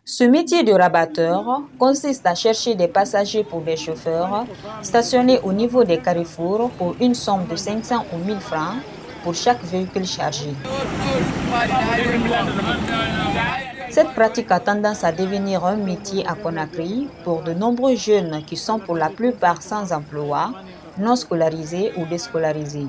Ce métier de rabatteur consiste à chercher des passagers pour des chauffeurs stationnés au niveau des carrefours pour une somme de 500 ou 1000 francs pour chaque véhicule chargé. Cette pratique a tendance à devenir un métier à Conakry pour de nombreux jeunes qui sont pour la plupart sans emploi, non scolarisés ou déscolarisés.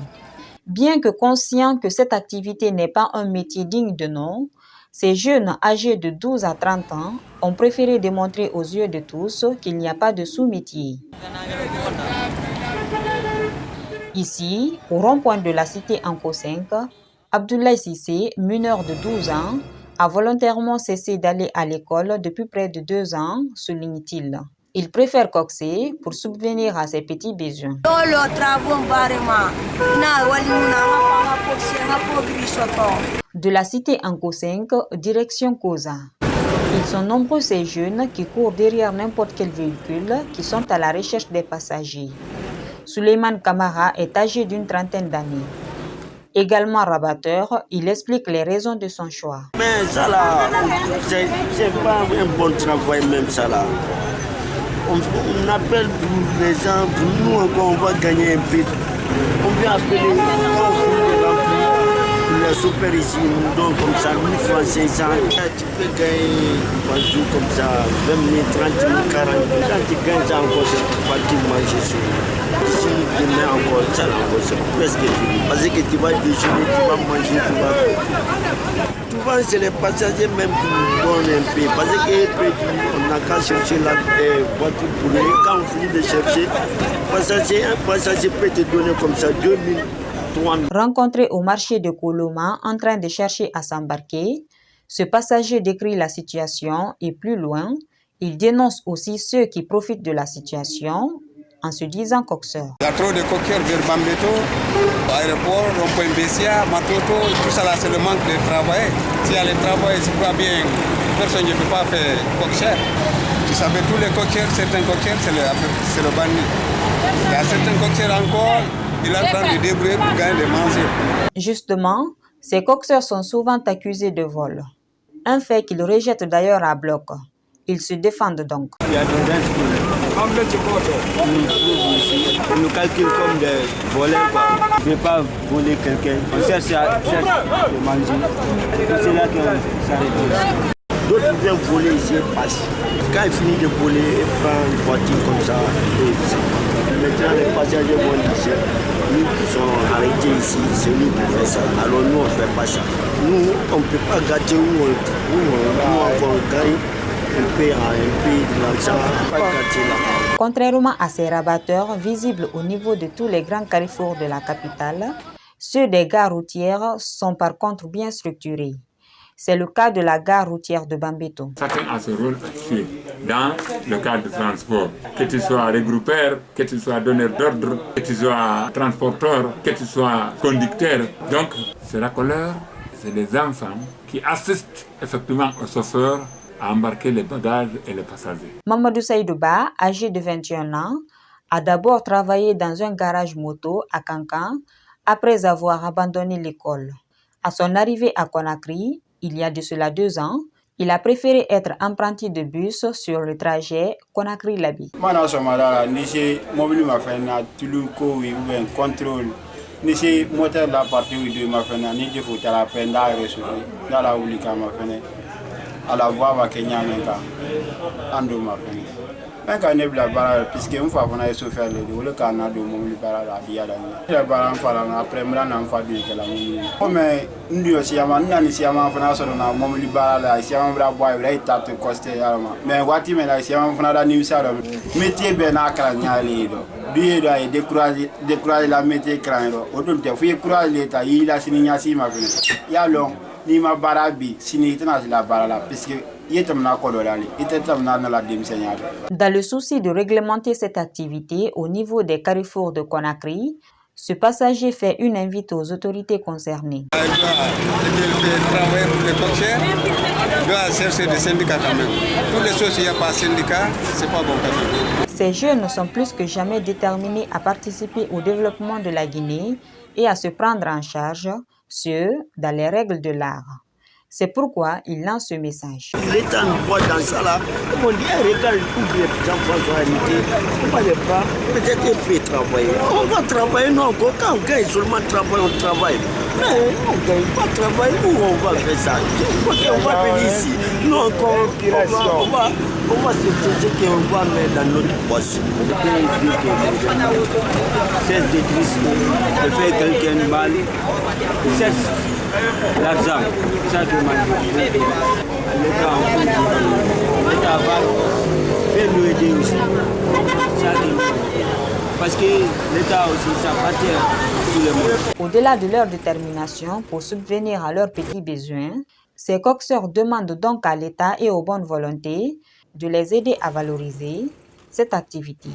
Bien que conscients que cette activité n'est pas un métier digne de nom, ces jeunes âgés de 12 à 30 ans ont préféré démontrer aux yeux de tous qu'il n'y a pas de sous-métier. Ici, au rond-point de la cité Anko 5, Abdoulaye Sissé, mineur de 12 ans, a volontairement cessé d'aller à l'école depuis près de 2 ans, souligne-t-il. Il préfère coxer pour subvenir à ses petits besoins. De la cité Anko 5, direction Koza. Ils sont nombreux ces jeunes qui courent derrière n'importe quel véhicule qui sont à la recherche des passagers. Souleymane Kamara est âgé d'une trentaine d'années. Également rabatteur, il explique les raisons de son choix. Mais ça là, c'est pas un bon travail même ça là. On appelle pour les gens, pour nous encore on va gagner un peu. On vient appeler les super ici, nous donnons comme ça 1000 francs 500. Tu peux gagner par jour comme ça, 20 000, 30 000, 40 000. Quand tu gagnes ça encore, c'est pour partir manger sur. Si demain encore, ça encore, c'est presque fini. Parce que tu vas déjeuner, tu vas manger, tu vas. Souvent, c'est les passagers même qui nous donnent un peu. Parce qu'on n'a qu'à chercher la voiture pour eux. Quand on finit de chercher, un passager peut te donner comme ça 2000. Rencontré au marché de Koloma en train de chercher à s'embarquer, ce passager décrit la situation et plus loin, il dénonce aussi ceux qui profitent de la situation en se disant coxeurs. Il y a trop de coqueurs vers Bambeto, aéroport, rond-point Bessia, Matoto, tout ça là c'est le manque de travail. S'il y a le travail, c'est pas bien, personne ne peut pas faire coxeur. Vous savez, tous les coqueurs, certains coqueurs, c'est le banni. Il y a certains coqueurs encore. Il est en train de débrouiller pour gagner des manger. Justement, ces coxeurs sont souvent accusés de vol. Un fait qu'ils rejettent d'ailleurs à bloc. Ils se défendent donc. Il y a des gens qui nous calculent comme des voleurs. On ne veut pas voler quelqu'un. On cherche à manger. C'est là qu'on s'arrête. D'autres viennent voler ici et passent. Quand il finit de voler, il prend une voiture comme ça. Maintenant, les passagers vont ici. Nous sont arrêtés ici, c'est nous qui faisons ça. Alors nous, on ne fait pas ça. Nous, on ne peut pas gâter où on gagne un peu de l'argent, pas gâter là. Contrairement à ces rabatteurs visibles au niveau de tous les grands carrefours de la capitale, ceux des gares routières sont par contre bien structurés. C'est le cas de la gare routière de Bambeto. Chacun a ce rôle à jouer dans le cadre du transport. Que tu sois regroupeur, que tu sois donneur d'ordre, que tu sois transporteur, que tu sois conducteur. Donc, ces racoleurs, c'est les enfants qui assistent effectivement aux chauffeurs à embarquer les bagages et les passagers. Mamadou Saïdouba, âgé de 21 ans, a d'abord travaillé dans un garage moto à Kankan après avoir abandonné l'école. À son arrivée à Conakry, il y a de cela 2 ans, il a préféré être apprenti de bus sur le trajet Conakry-Labi. Quand ne bila bara puisque une fois qu'on a souffert le canard de mon libéral à Diada. La bara après m'en fa de que la mon. Mais ndio siama nani siama fana so na mon libéral la siama bra boy right tat coste alma. Mais wati me la siama fana da nimisa do. Métier ben akra nyali do. Bié do ay décourager la métier cran do. Odon te fu décourager l'état yi la sininya si ma fene. Ya long ni ma barabi sini tana la barala puisque dans le souci de réglementer cette activité au niveau des carrefours de Conakry, ce passager fait une invite aux autorités concernées. Travailler pour les cochers, doit chercher des syndicats quand même. Toutes les choses, il n'y a pas de syndicat, c'est pas bon quand même. Ces jeunes sont plus que jamais déterminés à participer au développement de la Guinée et à se prendre en charge, ce dans les règles de l'art. C'est pourquoi il lance ce message. L'État nous voit dans ça là. On dit, regarde où les enfants sont arrêtés. On va les pas. Peut-être qu'ils peuvent travailler. On va travailler, non. Quand on gagne seulement travail, on travaille. Mais on ne gagne pas travail. Où on va faire ça? On va venir ici. Nous encore, on va se dire qu'on va mettre dans notre poche. C'est de triste de faire quelqu'un de mal. C'est l'argent. Ça demande. L'État va faire nous aider aussi. Ça demande. Parce que l'État aussi, ça appartient à tout le monde. Au-delà de leur détermination pour subvenir à leurs petits besoins, ces coxeurs demandent donc à l'État et aux bonnes volontés de les aider à valoriser cette activité.